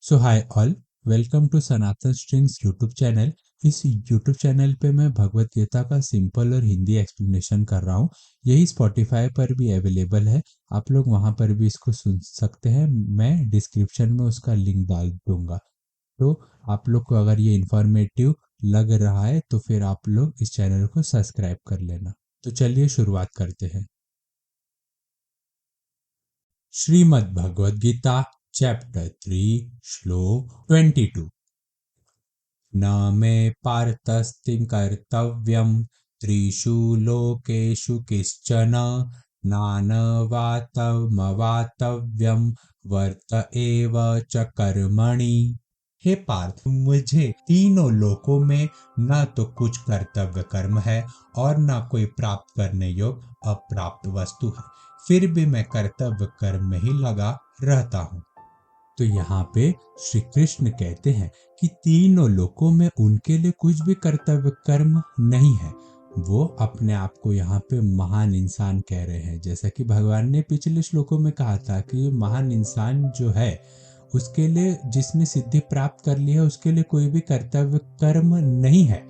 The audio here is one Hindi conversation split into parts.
So hi all, welcome to Sanatan strings YouTube channel. इस यूट्यूब चैनल पे मैं भगवत गीता का सिंपल और हिंदी एक्सप्लेनेशन कर रहा हूँ। यही स्पॉटिफाई पर भी अवेलेबल है, आप लोग वहाँ पर भी इसको सुन सकते हैं। मैं डिस्क्रिप्शन में उसका लिंक डाल दूंगा। तो आप लोग को अगर ये इंफॉर्मेटिव लग रहा है तो फिर आप लोग इस चैनल को सब्सक्राइब कर लेना। तो चलिए शुरुआत करते हैं। श्रीमद् भगवद गीता चैप्टर 3 श्लोक 22। न मे पार्थस्तिं कर्तव्यं त्रिषु लोकेषु किश्चन नानवातमवातव्यं वर्त एव च कर्मणि। हे पार्थ, मुझे तीनों लोकों में न तो कुछ कर्तव्य कर्म है और न कोई प्राप्त करने योग्य अप्राप्त वस्तु है, फिर भी मैं कर्तव्य कर्म में ही लगा रहता हूँ। तो यहाँ पे श्री कृष्ण कहते हैं कि तीनों लोकों में उनके लिए कुछ भी कर्तव्य कर्म नहीं है। वो अपने आप को यहाँ पे महान इंसान कह रहे हैं, जैसा कि भगवान ने पिछले श्लोकों में कहा था कि ये महान इंसान जो है उसके लिए, जिसने सिद्धि प्राप्त कर ली है, उसके लिए कोई भी कर्तव्य कर्म नहीं है।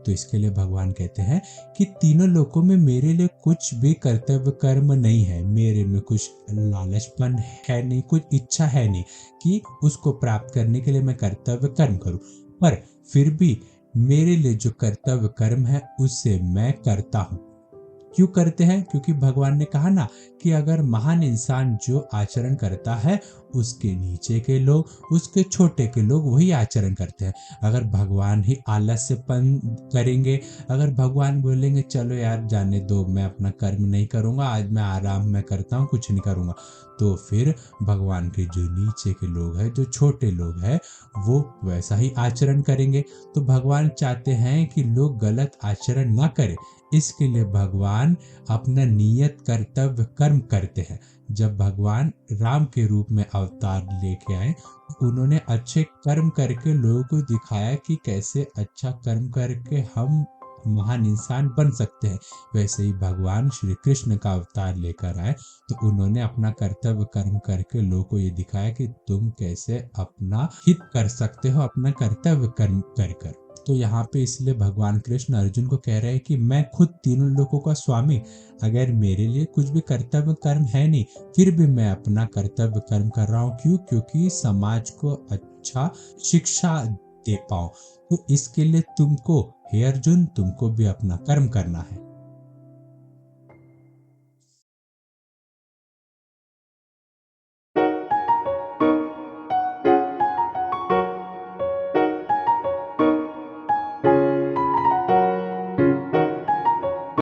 तो इसके लिए भगवान कहते हैं कि तीनों लोकों में मेरे लिए कुछ भी कर्तव्य कर्म नहीं है, मेरे में कुछ लालचपन है नहीं, कुछ इच्छा है नहीं कि उसको प्राप्त करने के लिए मैं कर्तव्य कर्म करूं। पर फिर भी मेरे लिए जो कर्तव्य कर्म है उससे मैं करता हूं। क्यों करते हैं? क्योंकि भगवान ने कहा ना कि अगर महान इंसान जो आचरण करता है, उसके नीचे के लोग, उसके छोटे के लोग वही आचरण करते हैं। अगर भगवान ही आलस्यपन करेंगे, अगर भगवान बोलेंगे चलो यार जाने दो, मैं अपना कर्म नहीं करूंगा, आज मैं आराम में करता हूँ, कुछ नहीं करूंगा, तो फिर भगवान के जो नीचे के लोग हैं, जो छोटे लोग हैं, वो वैसा ही आचरण करेंगे। तो भगवान चाहते हैं कि लोग गलत आचरण ना करें, इसके लिए भगवान अपना नियत कर्तव्य कर्म करते हैं। जब भगवान राम के रूप में अवतार लेके आए, उन्होंने अच्छे कर्म करके लोगों को दिखाया कि कैसे अच्छा कर्म करके हम महान इंसान बन सकते हैं। वैसे ही भगवान श्री कृष्ण का अवतार लेकर आए, तो उन्होंने अपना कर्तव्य कर्म करके लोगों को ये दिखाया कि तुम कैसे अपना हित कर सकते हो अपना कर्तव्य कर्म कर कर। तो यहाँ पे इसलिए भगवान कृष्ण अर्जुन को कह रहे हैं कि मैं खुद तीनों लोगों का स्वामी, अगर मेरे लिए कुछ भी कर्तव्य कर्म है नहीं, फिर भी मैं अपना कर्तव्य कर्म कर रहा हूँ। क्यों? क्योंकि समाज को अच्छा शिक्षा दे पाऊं। तो इसके लिए तुमको, हे अर्जुन, तुमको भी अपना कर्म करना है।